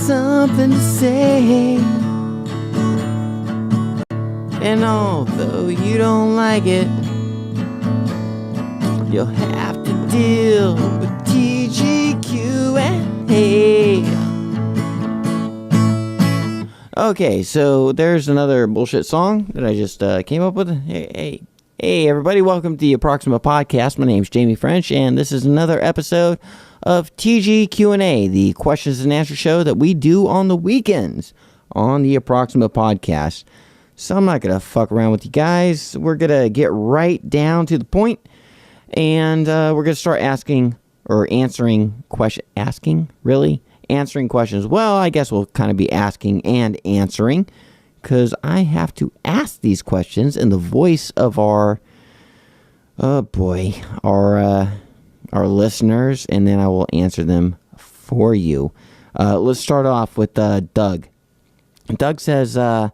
something to say. And although you don't like it, you'll have to deal with TGQ&A. Okay, so there's another bullshit song that I just came up with. Hey, everybody, welcome to the Approximate Podcast. My name's Jamie French, and this is another episode of TGQ&A, the questions and answer show that we do on the weekends on the Approximate Podcast. So I'm not going to fuck around with you guys. We're going to get right down to the point, and we're going to start answering questions. Well, I guess we'll kind of be asking and answering, because I have to ask these questions in the voice of our listeners, and then I will answer them for you. Let's start off with Doug. Doug says, I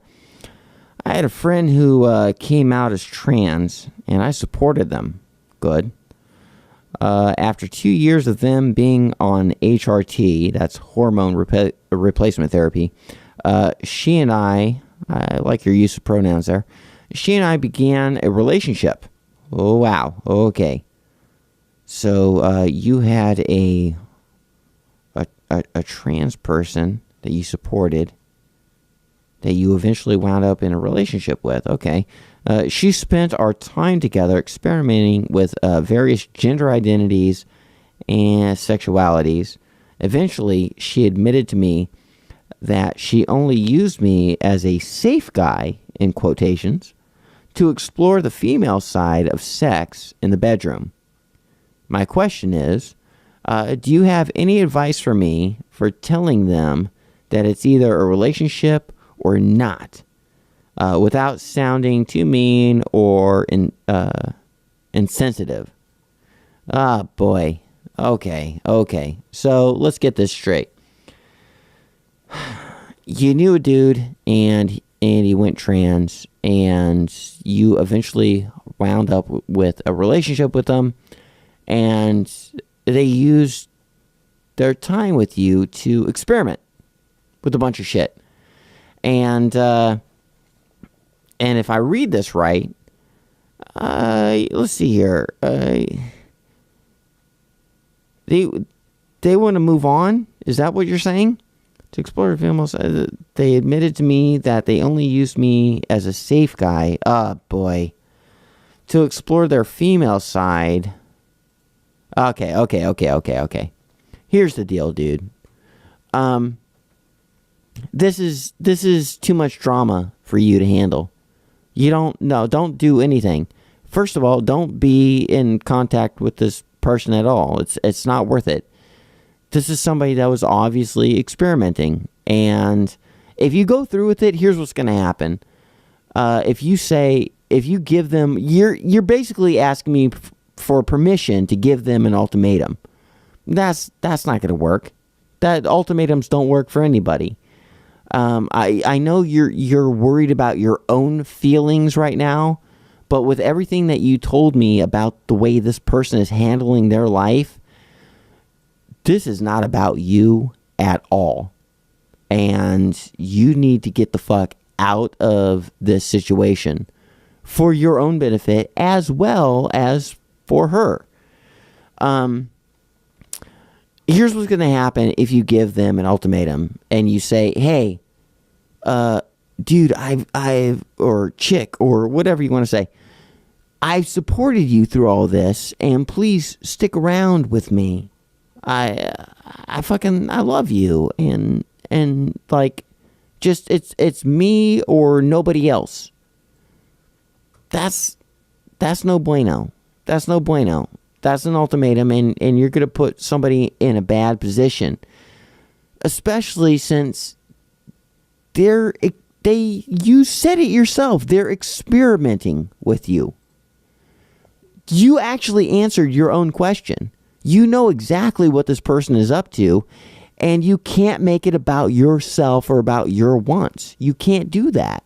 had a friend who came out as trans, and I supported them. Good. After 2 years of them being on HRT, that's hormone replacement therapy, she and I like your use of pronouns there, she and I began a relationship. Oh, wow. Okay. So you had a trans person that you supported that you eventually wound up in a relationship with. Okay. She spent our time together experimenting with various gender identities and sexualities. Eventually, she admitted to me that she only used me as a safe guy, in quotations, to explore the female side of sex in the bedroom. My question is, do you have any advice for me for telling them that it's either a relationship or not? Without sounding too mean or insensitive. Ah, boy. Okay. So let's get this straight. You knew a dude, and he went trans, and you eventually wound up with a relationship with him, and they used their time with you to experiment with a bunch of shit. And if I read this right, let's see here. They want to move on? Is that what you're saying? To explore the female side, they admitted to me that they only used me as a safe guy. Oh, boy. To explore their female side. Okay. Here's the deal, dude. This is too much drama for you to handle. Don't do anything. First of all, don't be in contact with this person at all. It's not worth it. This is somebody that was obviously experimenting, and if you go through with it, here's what's going to happen. If you give them, you're basically asking me for permission to give them an ultimatum. That's not going to work. That ultimatums don't work for anybody. I know you're worried about your own feelings right now, but with everything that you told me about the way this person is handling their life, this is not about you at all. And you need to get the fuck out of this situation for your own benefit as well as for her. Here's what's going to happen if you give them an ultimatum and you say, hey, dude, I've, or chick, or whatever you want to say, I've supported you through all this, and please stick around with me. I love you, and like, just, it's me or nobody else. That's no bueno. That's no bueno. That's an ultimatum, and you're going to put somebody in a bad position, especially since you said it yourself. They're experimenting with you. You actually answered your own question. You know exactly what this person is up to, and you can't make it about yourself or about your wants. You can't do that.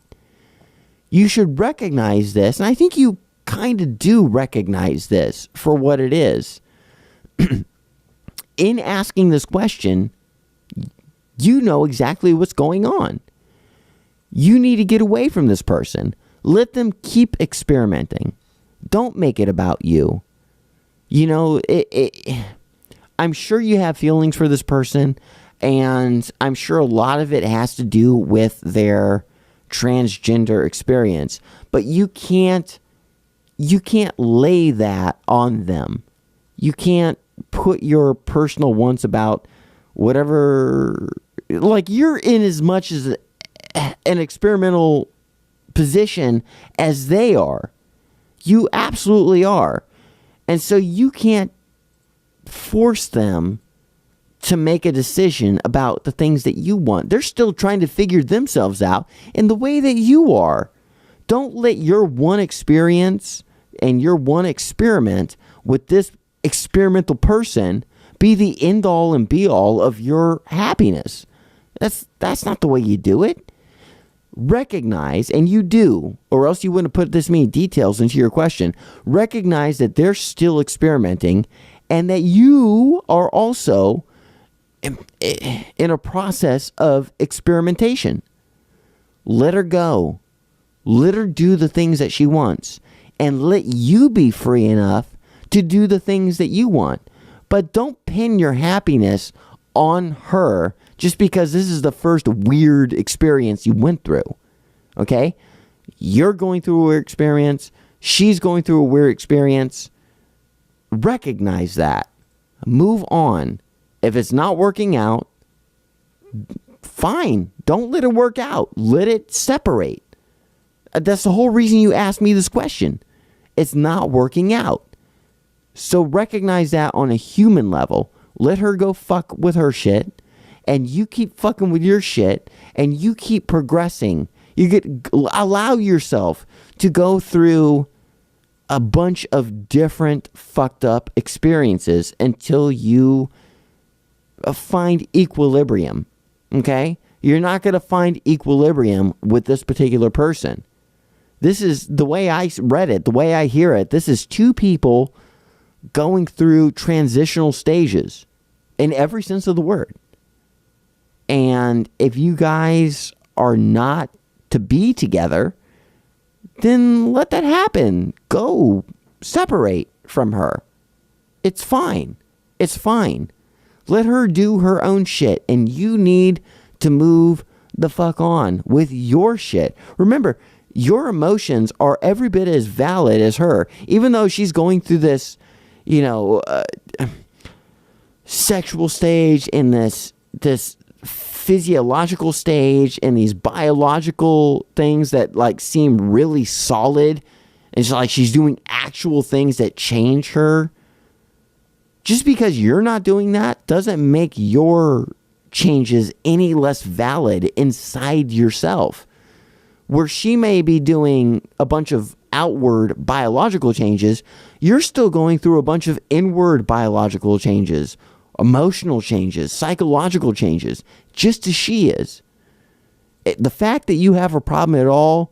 You should recognize this, and I think you kind of do recognize this for what it is. In asking this question, You know exactly what's going on. You need to get away from this person. Let them keep experimenting. Don't make it about you. You know, I'm sure you have feelings for this person, and I'm sure a lot of it has to do with their transgender experience, but you can't lay that on them. You can't put your personal wants about whatever, like, you're in as much as an experimental position as they are. You absolutely are. And so you can't force them to make a decision about the things that you want. They're still trying to figure themselves out in the way that you are. Don't let your one experience and your one experiment with this experimental person be the end all and be all of your happiness. That's not the way you do it. Recognize, and you do, or else you wouldn't put this many details into your question. Recognize that they're still experimenting and that you are also in a process of experimentation. Let her go. Let her do the things that she wants, and let you be free enough to do the things that you want. But don't pin your happiness on her just because this is the first weird experience you went through. Okay? You're going through a weird experience. She's going through a weird experience. Recognize that. Move on. If it's not working out, fine. Don't let it work out. Let it separate. That's the whole reason you asked me this question. It's not working out. So recognize that on a human level. Let her go fuck with her shit, and you keep fucking with your shit, and you keep progressing. Allow yourself to go through a bunch of different fucked up experiences until you find equilibrium. Okay? You're not going to find equilibrium with this particular person. This is the way I read it, the way I hear it. This is two people going through transitional stages in every sense of the word. And if you guys are not to be together, then let that happen. Go separate from her. It's fine. It's fine. Let her do her own shit, and you need to move the fuck on with your shit. Remember, your emotions are every bit as valid as her, even though she's going through this, sexual stage, in this physiological stage, and these biological things that like seem really solid. It's like she's doing actual things that change her. Just because you're not doing that doesn't make your changes any less valid inside yourself. Where she may be doing a bunch of outward biological changes, you're still going through a bunch of inward biological changes, emotional changes, psychological changes, just as she is. The fact that you have a problem at all,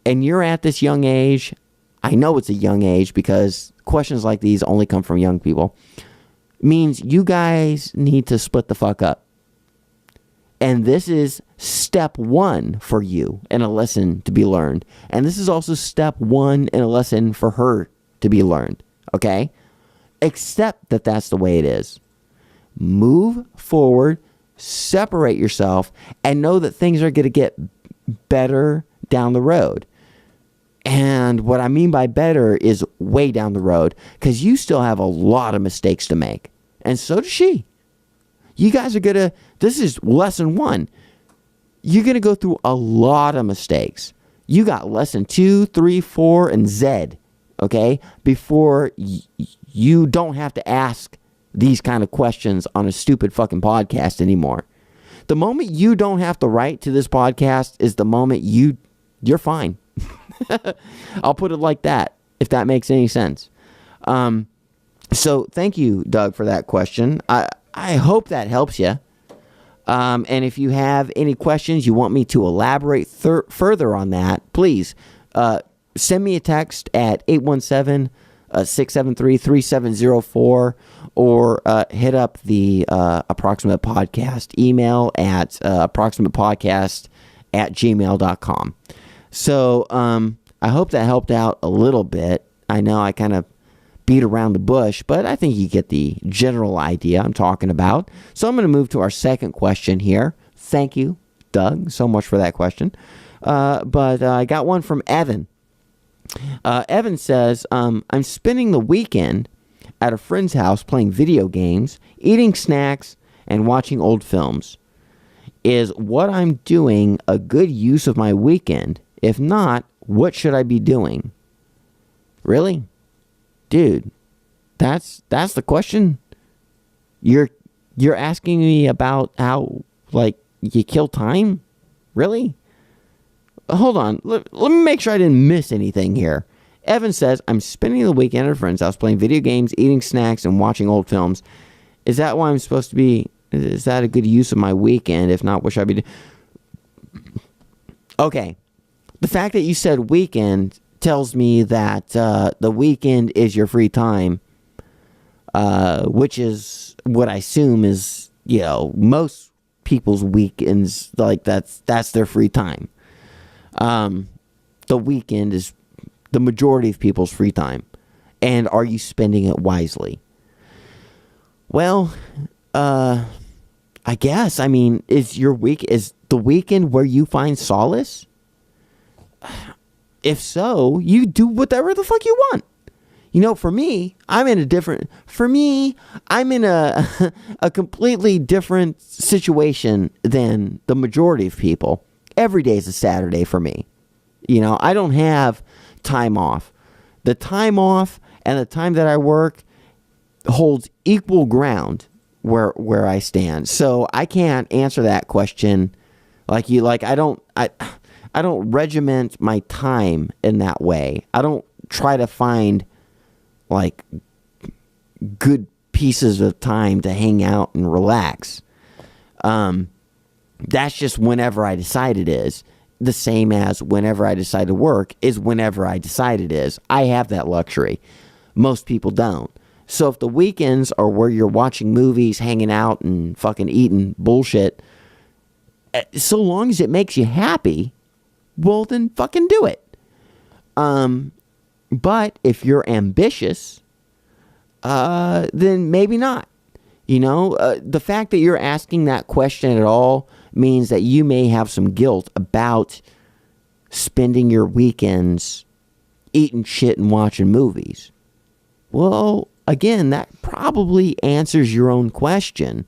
and you're at this young age, I know it's a young age because questions like these only come from young people, means you guys need to split the fuck up. And this is step one for you in a lesson to be learned. And this is also step one in a lesson for her to be learned. Okay? Accept that that's the way it is. Move forward, separate yourself, and know that things are going to get better down the road. And what I mean by better is way down the road, because you still have a lot of mistakes to make. And so does she. You guys are going to, this is lesson one. You're going to go through a lot of mistakes. You got lesson 2, 3, 4, and Z, okay? Before you don't have to ask these kind of questions on a stupid fucking podcast anymore. The moment you don't have to write to this podcast is the moment you're fine. I'll put it like that, if that makes any sense. So thank you, Doug, for that question. I hope that helps you. And if you have any questions, you want me to elaborate further on that, please send me a text at 673-3704, or hit up the Approximate Podcast email at approximatepodcast@gmail.com. So I hope that helped out a little bit. I know I kind of beat around the bush, but I think you get the general idea I'm talking about. So I'm going to move to our second question here. Thank you, Doug, so much for that question. But I got one from Evan. Evan says, I'm spending the weekend at a friend's house playing video games, eating snacks, and watching old films. Is what I'm doing a good use of my weekend? If not, what should I be doing? Really? Dude, that's the question? You're asking me about how, like, you kill time? Really? Hold on. Let me make sure I didn't miss anything here. Evan says, I'm spending the weekend at a friend's house playing video games, eating snacks, and watching old films. Is that what I'm supposed to be? Is that a good use of my weekend? If not, what should I be doing? Okay. The fact that you said weekend tells me that the weekend is your free time, which is what I assume is, most people's weekends, like that's their free time. The weekend is the majority of people's free time. And are you spending it wisely? Well, I guess. I mean, is the weekend where you find solace? If so, you do whatever the fuck you want. For me, I'm in a a completely different situation than the majority of people. Every day is a Saturday for me. I don't have time off. The time off and the time that I work holds equal ground where I stand. So I can't answer that question like you. Like I don't regiment my time in that way. I don't try to find like good pieces of time to hang out and relax. That's just whenever I decide it is. The same as whenever I decide to work is whenever I decide it is. I have that luxury. Most people don't. So if the weekends are where you're watching movies, hanging out, and fucking eating bullshit, so long as it makes you happy, well, then fucking do it. But if you're ambitious, then maybe not. The fact that you're asking that question at all means that you may have some guilt about spending your weekends eating shit and watching movies. Well, again, that probably answers your own question.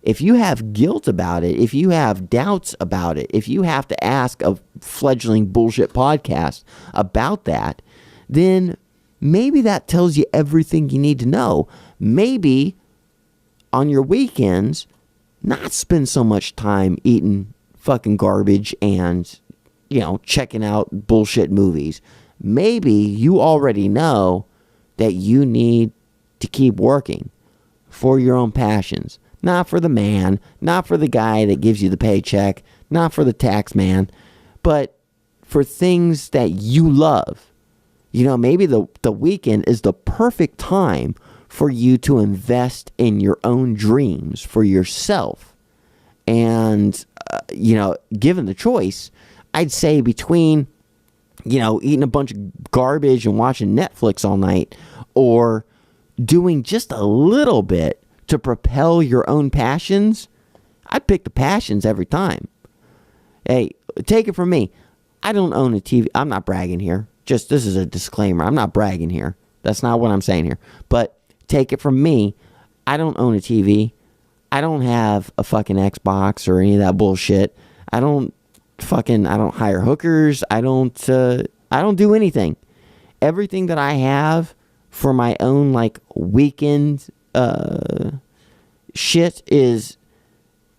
If you have guilt about it, if you have doubts about it, if you have to ask a fledgling bullshit podcast about that, then maybe that tells you everything you need to know. Maybe on your weekends, not spend so much time eating fucking garbage and, checking out bullshit movies. Maybe you already know that you need to keep working for your own passions. Not for the man, not for the guy that gives you the paycheck, not for the tax man, but for things that you love. Maybe the weekend is the perfect time for you to invest in your own dreams for yourself. And, given the choice, I'd say between, eating a bunch of garbage and watching Netflix all night, or doing just a little bit to propel your own passions, I'd pick the passions every time. Hey, take it from me. I don't own a TV. I'm not bragging here. Just, this is a disclaimer. I'm not bragging here. That's not what I'm saying here. But take it from me, I don't own a TV. I don't have a fucking Xbox or any of that bullshit. I don't hire hookers. I don't do anything. Everything that I have for my own like weekend shit is,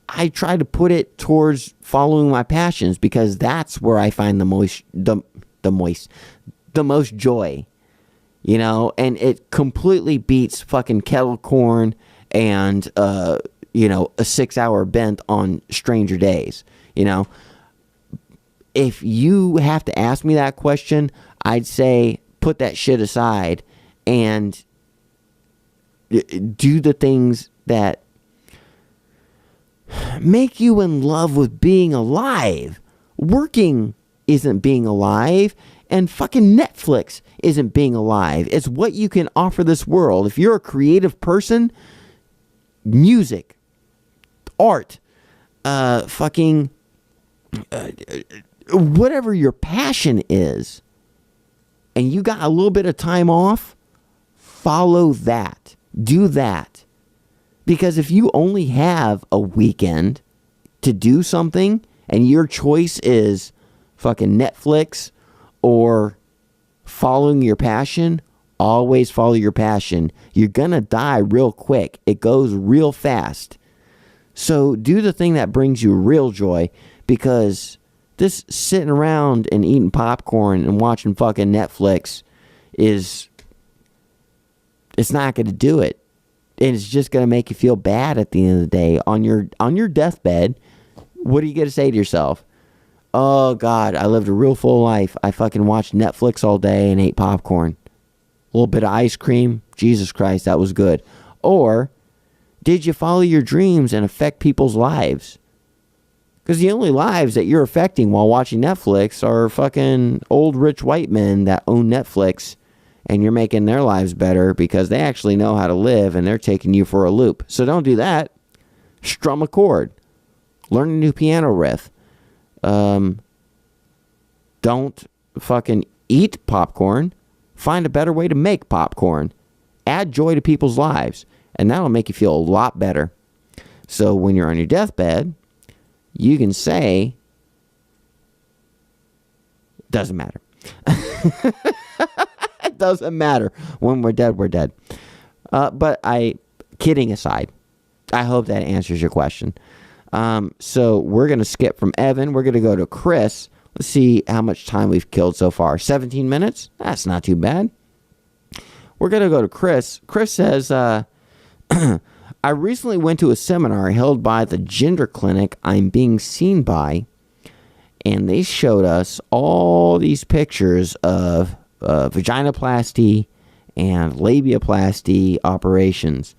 I try to put it towards following my passions, because that's where I find the most joy. And it completely beats fucking kettle corn and, a 6-hour bent on Stranger Days. If you have to ask me that question, I'd say put that shit aside and do the things that make you in love with being alive. Working isn't being alive, and fucking Netflix isn't being alive. It's what you can offer this world. If you're a creative person, music, art, whatever your passion is, and you got a little bit of time off, follow that. Do that. Because if you only have a weekend to do something and your choice is fucking Netflix or following your passion, always follow your passion. You're gonna die real quick. It goes real fast. So do the thing that brings you real joy, because this sitting around and eating popcorn and watching fucking Netflix it's not going to do it. And it's just going to make you feel bad at the end of the day. On your deathbed, what are you going to say to yourself? Oh, God, I lived a real full life. I fucking watched Netflix all day and ate popcorn. A little bit of ice cream. Jesus Christ, that was good. Or, did you follow your dreams and affect people's lives? Because the only lives that you're affecting while watching Netflix are fucking old rich white men that own Netflix, and you're making their lives better because they actually know how to live and they're taking you for a loop. So don't do that. Strum a chord. Learn a new piano riff. Don't fucking eat popcorn. Find a better way to make popcorn. Add joy to people's lives, and that'll make you feel a lot better. So when you're on your deathbed, you can say, doesn't matter. It doesn't matter. When we're dead, we're dead. But kidding aside, I hope that answers your question. So we're going to skip from Evan. We're going to go to Chris. Let's see how much time we've killed so far. 17 minutes? That's not too bad. We're going to go to Chris. Chris says, I recently went to a seminar held by the gender clinic I'm being seen by, and they showed us all these pictures of vaginoplasty and labiaplasty operations.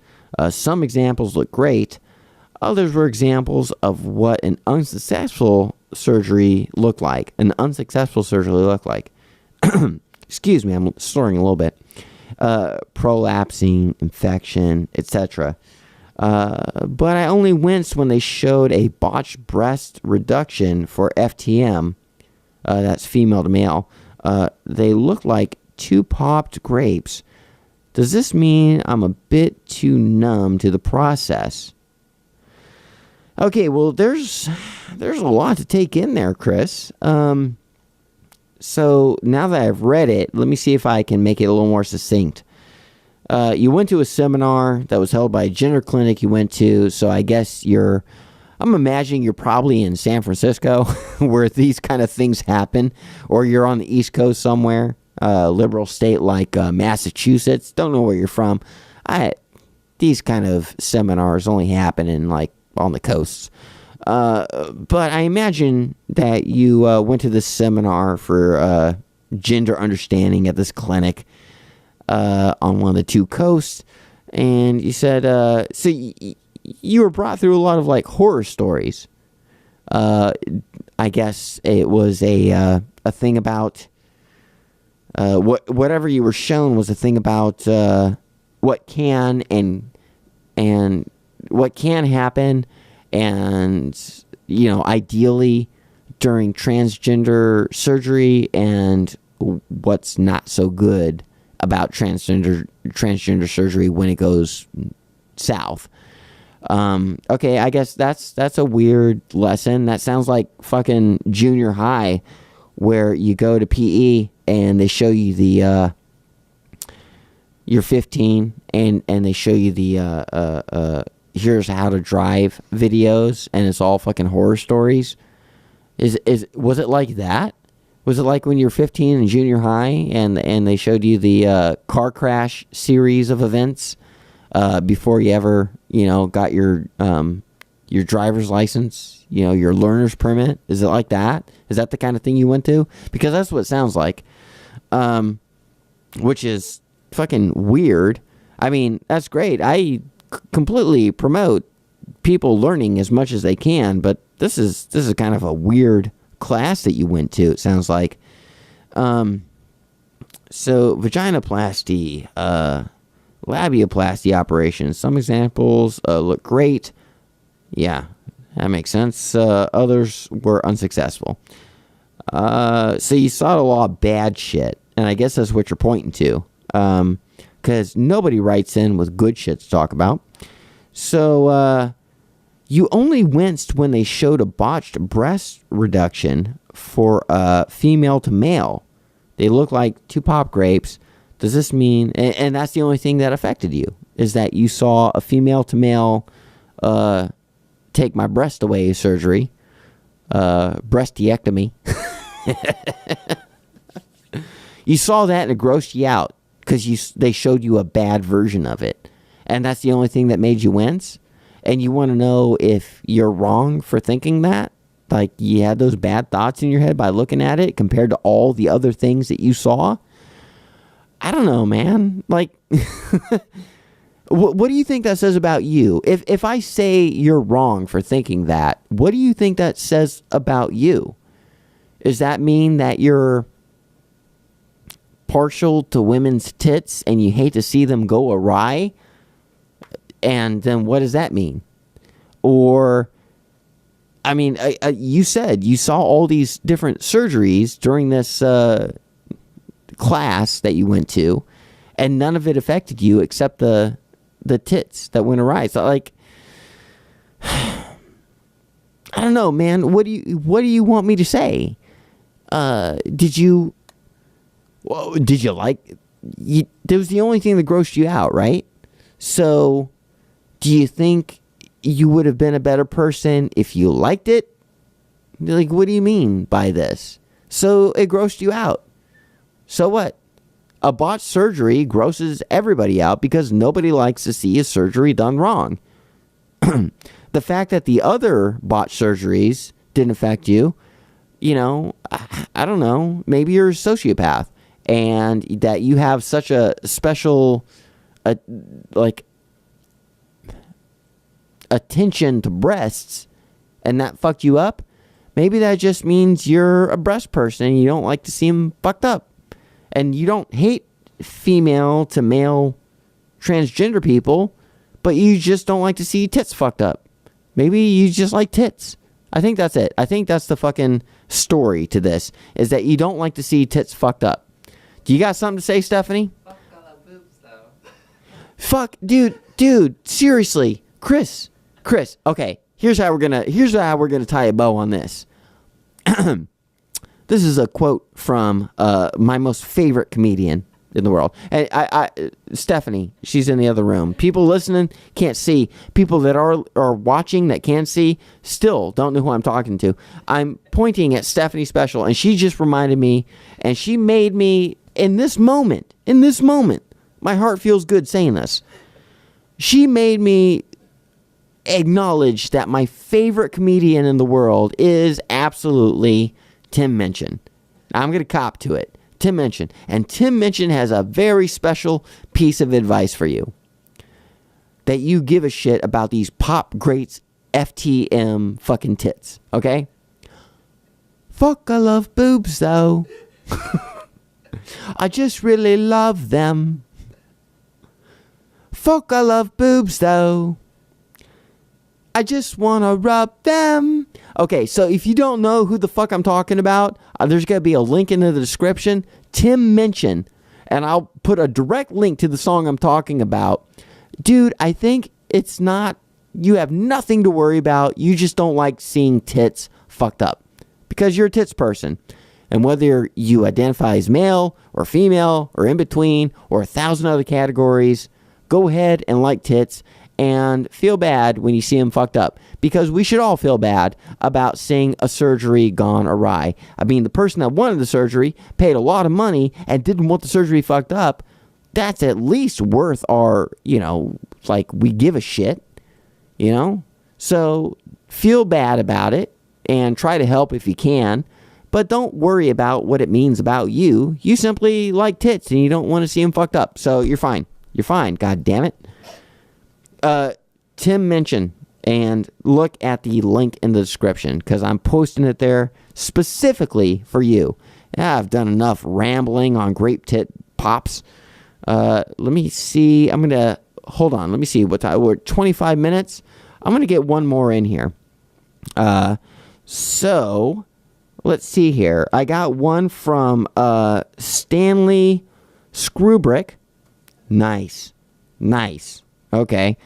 Some examples look great. Others were examples of what an unsuccessful surgery looked like. Excuse me, I'm slurring a little bit. Prolapsing, infection, etc. But I only winced when they showed a botched breast reduction for FTM. That's female to male. They look like two popped grapes. Does this mean I'm a bit too numb to the process? Okay, well, there's a lot to take in there, Chris. So now that I've read it, let me see if I can make it a little more succinct. You went to a seminar that was held by a gender clinic you went to, so I guess I'm imagining you're probably in San Francisco where these kind of things happen, or you're on the East Coast somewhere, liberal state like Massachusetts. Don't know where you're from. These kind of seminars only happen in like on the coasts. But I imagine that you went to this seminar for gender understanding at this clinic on one of the two coasts, and you said so you were brought through a lot of like horror stories. I guess it was a thing about whatever you were shown was a thing about what can and what can happen, and ideally during transgender surgery, and what's not so good about transgender surgery when it goes south. Okay, I guess that's a weird lesson. That sounds like fucking junior high, where you go to PE and they show you the you're 15 and they show you the here's how to drive videos, and it's all fucking horror stories. Was it like that? Was it like when you were 15 in junior high and they showed you the car crash series of events before you ever got your driver's license, your learner's permit? Is it like that? Is that the kind of thing you went to? Because that's what it sounds like. Which is fucking weird. I mean, that's great. I completely promote people learning as much as they can, but this is kind of a weird class that you went to, it sounds like. So vaginoplasty, labiaplasty operations. Some examples look great. Yeah, that makes sense. Others were unsuccessful. So you saw a lot of bad shit, and I guess that's what you're pointing to. Because nobody writes in with good shit to talk about. So you only winced when they showed a botched breast reduction for female to male. They look like two pop grapes. Does this mean, and that's the only thing that affected you, is that you saw a female to male take my breast away surgery, breastiectomy. You saw that and it grossed you out because they showed you a bad version of it. And that's the only thing that made you wince. And you want to know if you're wrong for thinking that? Like you had those bad thoughts in your head by looking at it compared to all the other things that you saw? I don't know, man. Like, what do you think that says about you? If I say you're wrong for thinking that, what do you think that says about you? Does that mean that you're partial to women's tits and you hate to see them go awry? And then what does that mean? Or, I mean, you said you saw all these different surgeries during this class that you went to, and none of it affected you except the tits that went awry. So, like, I don't know, man. What do you want me to say? Did you like? That was the only thing that grossed you out, right? So, do you think you would have been a better person if you liked it? Like, what do you mean by this? So it grossed you out. So what? A botched surgery grosses everybody out because nobody likes to see a surgery done wrong. The fact that the other botched surgeries didn't affect you, you know, I don't know. Maybe you're a sociopath and that you have such a special, attention to breasts and that fucked you up. Maybe that just means you're a breast person and you don't like to see them fucked up. And you don't hate female to male transgender people, but you just don't like to see tits fucked up. Maybe you just like tits. I think that's it. I think that's the fucking story to this, is that you don't like to see tits fucked up. Do you got something to say, Stephanie? Fuck all the boobs, though. Fuck, dude, seriously. Chris, okay, here's how we're gonna tie a bow on this. This is a quote from my most favorite comedian in the world. And Stephanie, she's in the other room. People listening can't see. People that are watching that can see still don't know who I'm talking to. I'm pointing at Stephanie Special, and she just reminded me, and she made me, in this moment, my heart feels good saying this. She made me acknowledge that my favorite comedian in the world is absolutely Tim Minchin. I'm going to cop to it. Tim Minchin. And Tim Minchin has a very special piece of advice for you. That you give a shit about these pop greats FTM fucking tits. Okay? Fuck, I love boobs though. I just really love them. Fuck, I love boobs though. I just want to rub them. Okay, so if you don't know who the fuck I'm talking about, there's going to be a link in the description. Tim Minchin. And I'll put a direct link to the song I'm talking about. Dude, I think it's not, you have nothing to worry about. You just don't like seeing tits fucked up. Because you're a tits person. And whether you identify as male or female or in between or 1,000 other categories, go ahead and like tits. And feel bad when you see them fucked up. Because we should all feel bad about seeing a surgery gone awry. I mean, the person that wanted the surgery paid a lot of money and didn't want the surgery fucked up. That's at least worth our, like, we give a shit, So feel bad about it and try to help if you can. But don't worry about what it means about you. You simply like tits and you don't want to see them fucked up. So you're fine. You're fine. God damn it. Tim mentioned, and look at the link in the description because I'm posting it there specifically for you. I've done enough rambling on grape tit pops. Let me see. Hold on. Let me see what time. We're 25 minutes. I'm going to get one more in here. So let's see here. I got one from Stanley Screwbrick. Nice. Okay.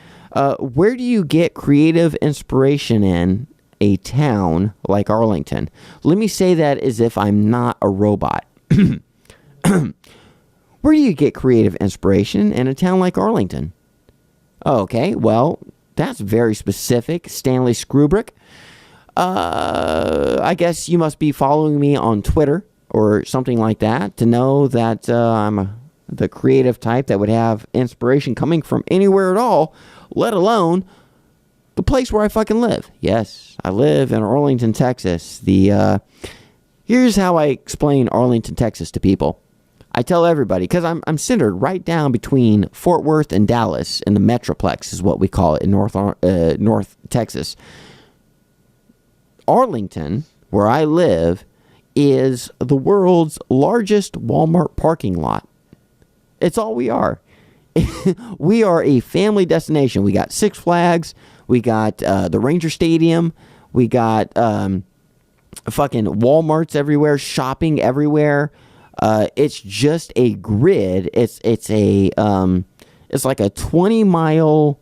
Where do you get creative inspiration in a town like Arlington? Let me say that as if I'm not a robot. Where do you get creative inspiration in a town like Arlington? Okay, well, that's very specific. Stanley Screwbrick. I guess you must be following me on Twitter or something like that to know that I'm the creative type that would have inspiration coming from anywhere at all, let alone the place where I fucking live. Yes, I live in Arlington, Texas. Here's how I explain Arlington, Texas to people. I tell everybody, because I'm centered right down between Fort Worth and Dallas in the Metroplex is what we call it in North Texas. Arlington, where I live, is the world's largest Walmart parking lot. It's all we are. We are a family destination. We got Six Flags. We got the Ranger Stadium. We got fucking Walmarts everywhere, shopping everywhere. It's just a grid. It's like a 20-mile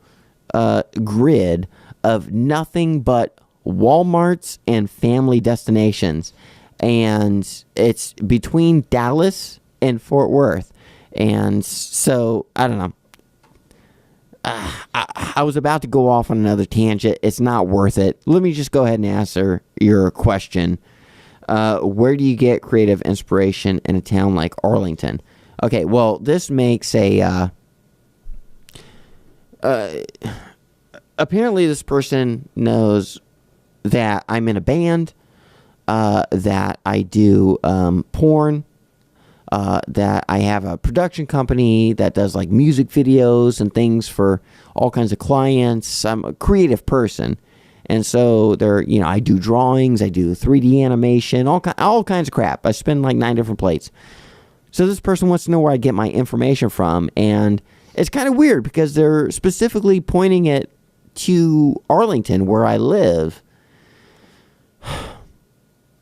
grid of nothing but Walmarts and family destinations. And it's between Dallas and Fort Worth. And so, I don't know. I was about to go off on another tangent. It's not worth it. Let me just go ahead and answer your question. Where do you get creative inspiration in a town like Arlington? Okay, well, this makes apparently this person knows that I'm in a band, that I do porn, that I have a production company that does like music videos and things for all kinds of clients. I'm a creative person. And so I do drawings, I do 3D animation, all kinds of crap. I spin like 9 different plates. So this person wants to know where I get my information from. And it's kind of weird because they're specifically pointing it to Arlington, where I live.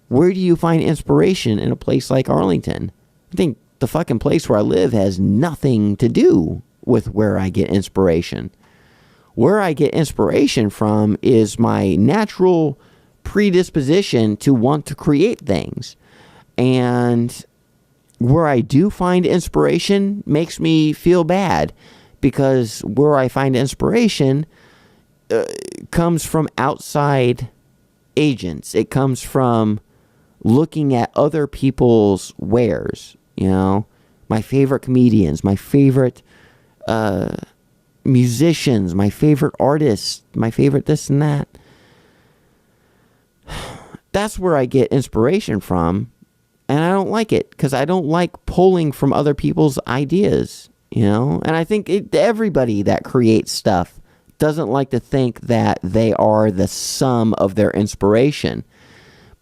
Where do you find inspiration in a place like Arlington? I think the fucking place where I live has nothing to do with where I get inspiration. Where I get inspiration from is my natural predisposition to want to create things. And where I do find inspiration makes me feel bad, because where I find inspiration comes from outside agents. It comes from looking at other people's wares, my favorite comedians, my favorite musicians, my favorite artists, my favorite this and that. That's where I get inspiration from, and I don't like it because I don't like pulling from other people's ideas, and I think everybody that creates stuff doesn't like to think that they are the sum of their inspiration.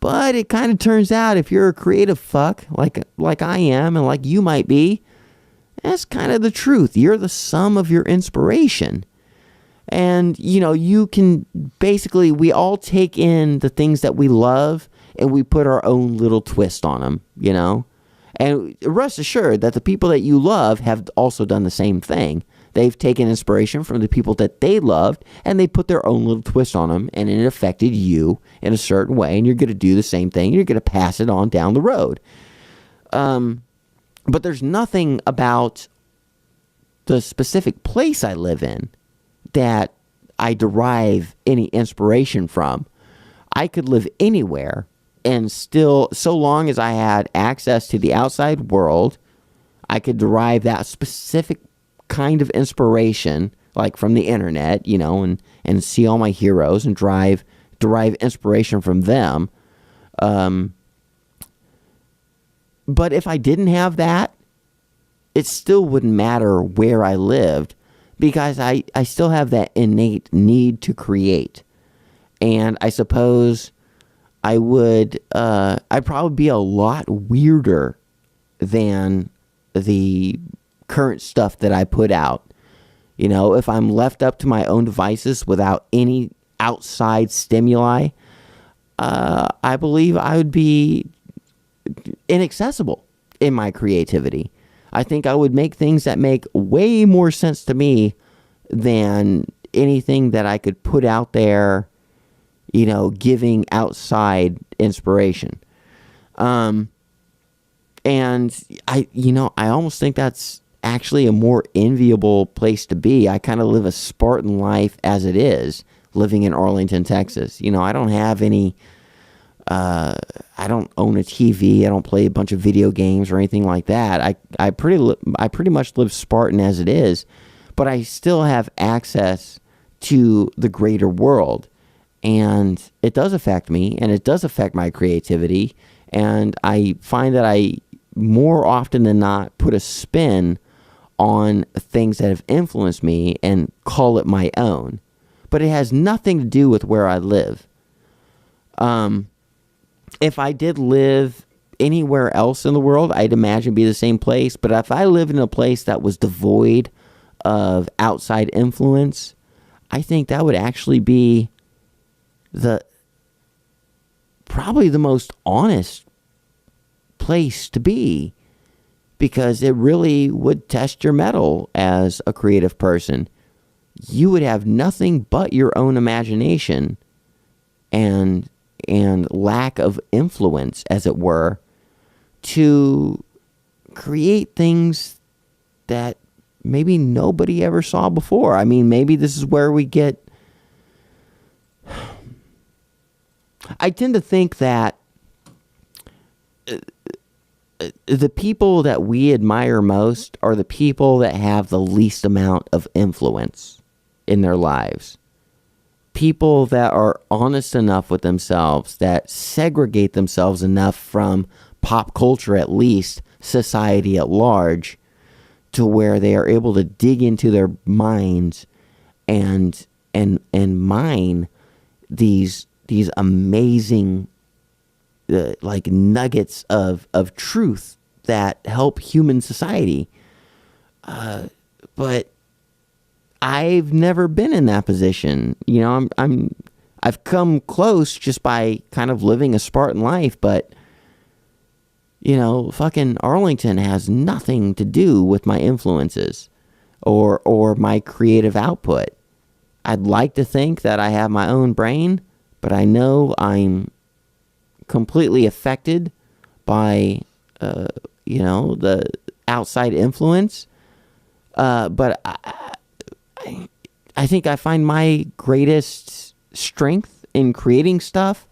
But it kind of turns out if you're a creative fuck like I am and like you might be, that's kind of the truth. You're the sum of your inspiration. And, you can basically, we all take in the things that we love and we put our own little twist on them, And rest assured that the people that you love have also done the same thing. They've taken inspiration from the people that they loved and they put their own little twist on them, and it affected you in a certain way, and you're going to do the same thing. You're going to pass it on down the road. But there's nothing about the specific place I live in that I derive any inspiration from. I could live anywhere and still, so long as I had access to the outside world, I could derive that specific kind of inspiration, like from the internet, and see all my heroes and derive inspiration from them. But if I didn't have that, it still wouldn't matter where I lived, because I still have that innate need to create. And I suppose I'd probably be a lot weirder than the current stuff that I put out. If I'm left up to my own devices without any outside stimuli, I believe I would be inaccessible in my creativity. I think I would make things that make way more sense to me than anything that I could put out there, giving outside inspiration. And I almost think that's actually a more enviable place to be. I kind of live a Spartan life as it is, living in Arlington, Texas. I don't have any, I don't own a TV. I don't play a bunch of video games or anything like that. I pretty much live Spartan as it is, but I still have access to the greater world. And it does affect me, and it does affect my creativity. And I find that I, more often than not, put a spin on things that have influenced me and call it my own. But it has nothing to do with where I live. If I did live anywhere else in the world, I'd imagine it'd be the same place. But if I lived in a place that was devoid of outside influence, I think that would actually be probably the most honest place to be, because it really would test your mettle as a creative person. You would have nothing but your own imagination and lack of influence, as it were, to create things that maybe nobody ever saw before. I mean, maybe this is where we get... I tend to think that the people that we admire most are the people that have the least amount of influence in their lives. People that are honest enough with themselves, that segregate themselves enough from pop culture, at least society at large, to where they are able to dig into their minds and mine these amazing like nuggets of truth that help human society. But I've never been in that position. I've come close just by kind of living a Spartan life, but fucking Arlington has nothing to do with my influences or my creative output. I'd like to think that I have my own brain, but I know I'm completely affected by, the outside influence. But I think I find my greatest strength in creating stuff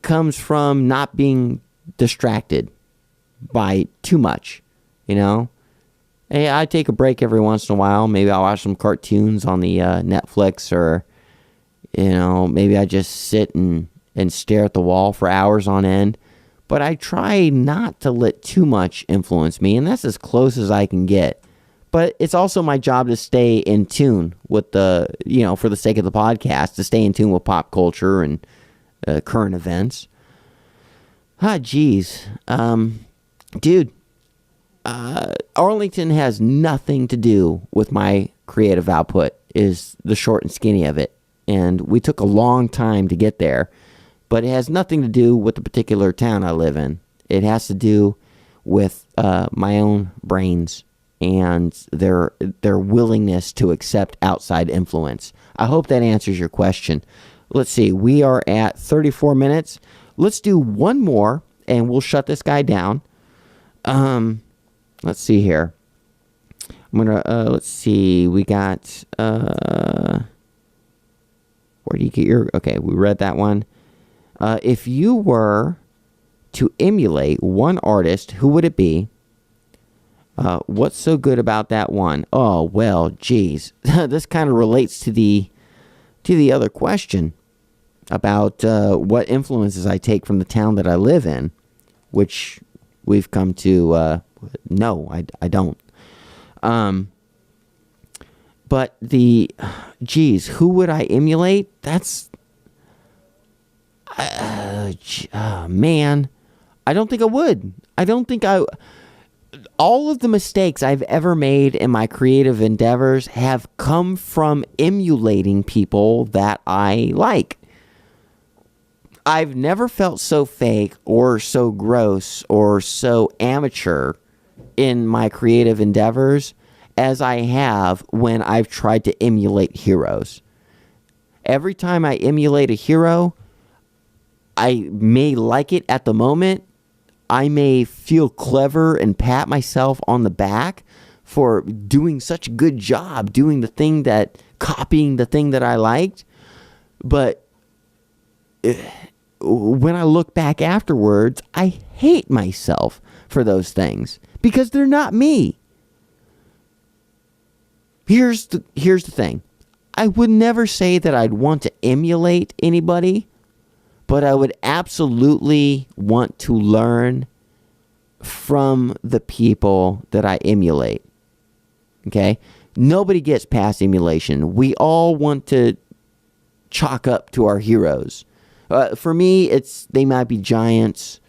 comes from not being distracted by too much, Hey, I take a break every once in a while. Maybe I'll watch some cartoons on the Netflix, or, maybe I just sit and stare at the wall for hours on end. But I try not to let too much influence me, and that's as close as I can get. But it's also my job to stay in tune with for the sake of the podcast, to stay in tune with pop culture and current events. Geez. Dude, Arlington has nothing to do with my creative output, is the short and skinny of it. And we took a long time to get there, but it has nothing to do with the particular town I live in. It has to do with my own brains and their willingness to accept outside influence. I hope that answers your question. Let's see, we are at 34 minutes. Let's do one more, and we'll shut this guy down. Let's see here. I'm gonna let's see. We got where do you get your? Okay, we read that one. If you were to emulate one artist, who would it be? What's so good about that one? Oh well, geez, this kind of relates to the other question about what influences I take from the town that I live in, which we've come to no, I don't. But who would I emulate? That's man, I don't think I would. I don't think all of the mistakes I've ever made in my creative endeavors have come from emulating people that I like. I've never felt so fake or so gross or so amateur in my creative endeavors as I have when I've tried to emulate heroes. Every time I emulate a hero, I may like it at the moment. I may feel clever and pat myself on the back for doing such a good job copying the thing that I liked. But when I look back afterwards, I hate myself for those things because they're not me. Here's the thing. I would never say that I'd want to emulate anybody, but I would absolutely want to learn from the people that I emulate. Okay? Nobody gets past emulation. We all want to chalk up to our heroes. For me, they might be giants,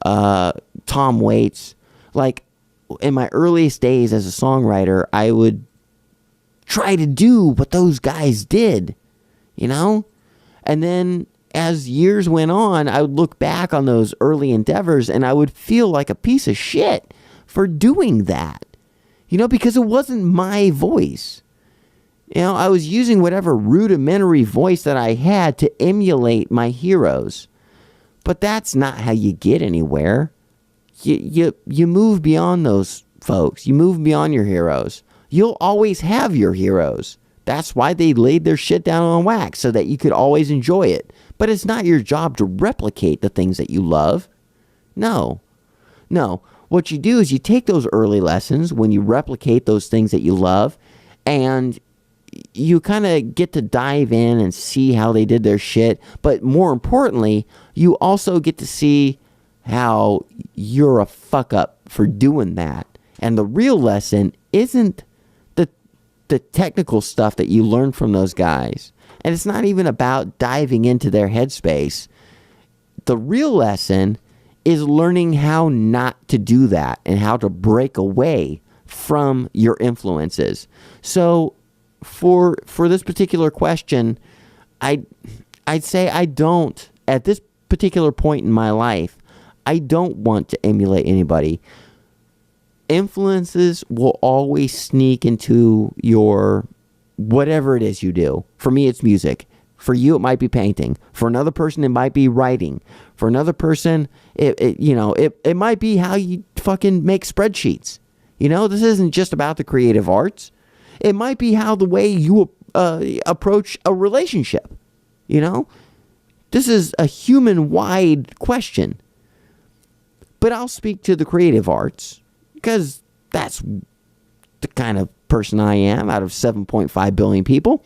Tom Waits. Like, in my earliest days as a songwriter, I would try to do what those guys did, you know? And then as years went on, I would look back on those early endeavors and I would feel like a piece of shit for doing that, you know, because it wasn't my voice. You know, I was using whatever rudimentary voice that I had to emulate my heroes. But that's not how you get anywhere. You move beyond those folks. You move beyond your heroes. You'll always have your heroes. That's why they laid their shit down on wax, so that you could always enjoy it. But it's not your job to replicate the things that you love. No. What you do is you take those early lessons when you replicate those things that you love, and you kind of get to dive in and see how they did their shit. But more importantly, you also get to see how you're a fuck up for doing that. And the real lesson isn't the technical stuff that you learn from those guys. And it's not even about diving into their headspace. The real lesson is learning how not to do that and how to break away from your influences. So for this particular question, I'd say I don't, at this particular point in my life, I don't want to emulate anybody. Influences will always sneak into your whatever it is you do. For me, it's music. For you, it might be painting. For another person, it might be writing. For another person, it might be how you fucking make spreadsheets. You know, this isn't just about the creative arts. It might be how the way you approach a relationship. You know, this is a human-wide question. But I'll speak to the creative arts, because that's the kind of person I am out of 7.5 billion people.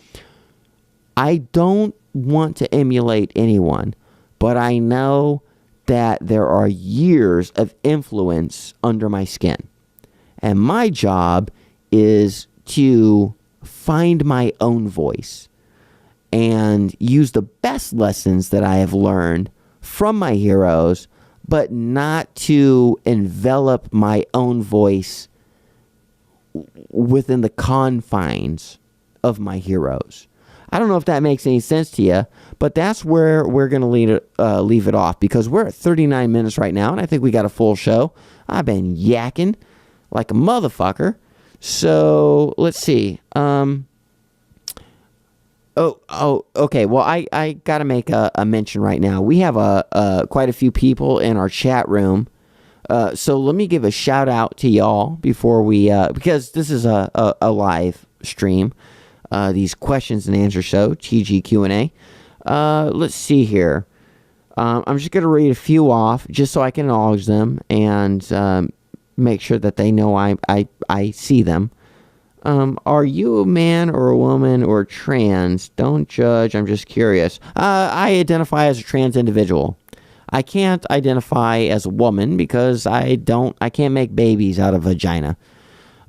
I don't want to emulate anyone, but I know that there are years of influence under my skin. And my job is to find my own voice and use the best lessons that I have learned from my heroes, but not to envelop my own voice within the confines of my heroes. I don't know if that makes any sense to you, but that's where we're going to leave it off, because we're at 39 minutes right now, and I think we got a full show. I've been yakking like a motherfucker. So let's see. Okay. Well, I got to make a mention right now. We have quite a few people in our chat room. So let me give a shout out to y'all before we, because this is a live stream. These questions and answer show, TGQ&A. Let's see here. I'm just going to read a few off just so I can acknowledge them and make sure that they know I see them. Are you a man or a woman or trans? Don't judge. I'm just curious. I identify as a trans individual. I can't identify as a woman because I can't make babies out of vagina.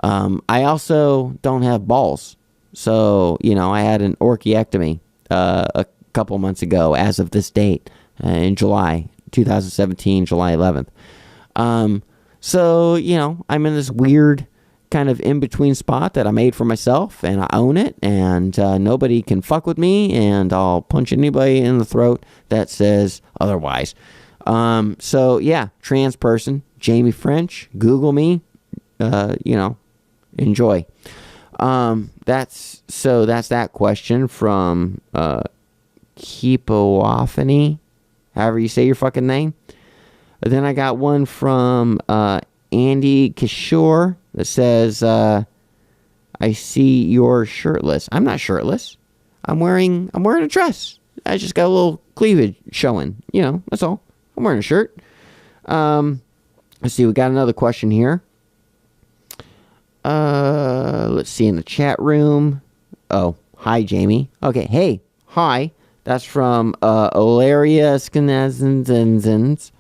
I also don't have balls. So, I had an orchiectomy a couple months ago as of this date in July 2017, July 11th. So, I'm in this weird kind of in-between spot that I made for myself, and I own it, and nobody can fuck with me, and I'll punch anybody in the throat that says otherwise. So, yeah, trans person, Jamie French, Google me, enjoy. That's that question from Keepophany, however you say your fucking name. Then I got one from Andy Kishore that says, I see you're shirtless. I'm not shirtless. I'm wearing a dress. I just got a little cleavage showing. That's all. I'm wearing a shirt. Let's see, we got another question here. Let's see in the chat room. Oh, hi, Jamie. Okay, hey, hi. That's from Olaria Skenazenzenzens.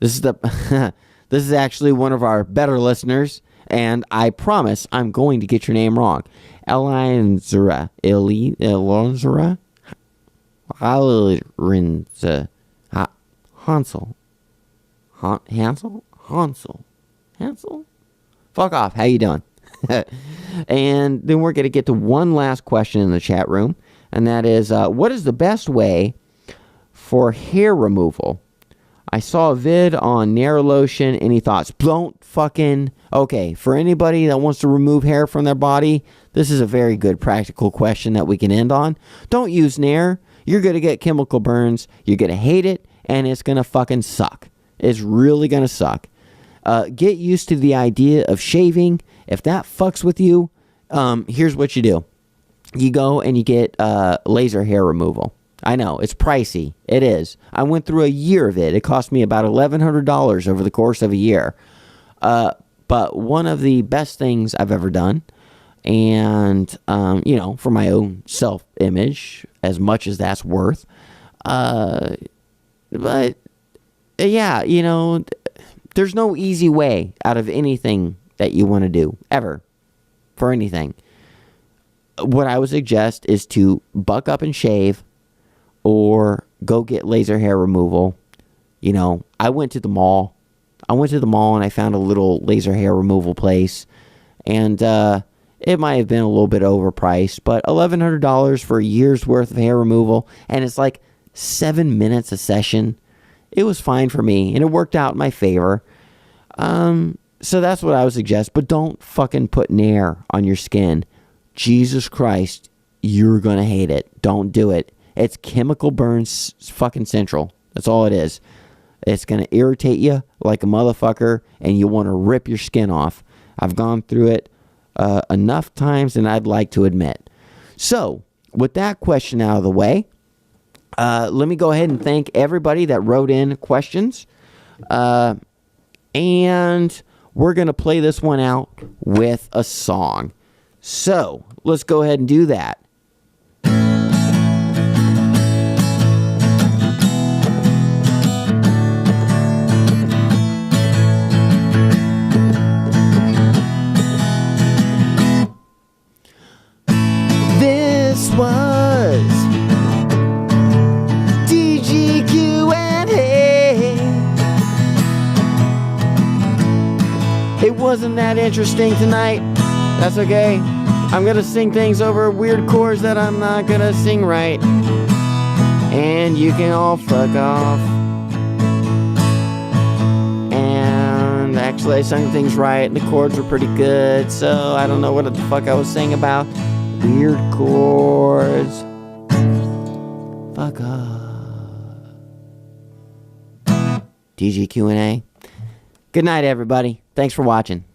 This is actually one of our better listeners, and I promise I'm going to get your name wrong. Elonzera. Hansel. Hansel? Fuck off. How you doing? And then we're going to get to one last question in the chat room, and that is, what is the best way for hair removal? I saw a vid on Nair Lotion. Any thoughts? Okay, for anybody that wants to remove hair from their body, this is a very good practical question that we can end on. Don't use Nair. You're going to get chemical burns. You're going to hate it, and it's going to fucking suck. It's really going to suck. Get used to the idea of shaving. If that fucks with you, here's what you do. You go and you get laser hair removal. I know, it's pricey. It is. I went through a year of it. It cost me about $1,100 over the course of a year. But one of the best things I've ever done, and, for my own self-image, as much as that's worth. But, yeah, there's no easy way out of anything that you want to do, ever, for anything. What I would suggest is to buck up and shave, or go get laser hair removal. I went to the mall. And I found a little laser hair removal place. And it might have been a little bit overpriced, but $1,100 for a year's worth of hair removal. And it's like 7 minutes a session. It was fine for me, and it worked out in my favor. So that's what I would suggest. But don't fucking put Nair on your skin. Jesus Christ, you're going to hate it. Don't do it. It's chemical burns fucking central. That's all it is. It's going to irritate you like a motherfucker, and you want to rip your skin off. I've gone through it enough times than I'd like to admit. So, with that question out of the way, let me go ahead and thank everybody that wrote in questions. And we're going to play this one out with a song. So, let's go ahead and do that. This was TGQ&A. It wasn't that interesting tonight. That's okay. I'm gonna sing things over weird chords that I'm not gonna sing right. And you can all fuck off. And actually I sung things right, and the chords were pretty good, so I don't know what the fuck I was saying about. Weird chords. Fuck off. TGQ&A. Good night, everybody. Thanks for watching.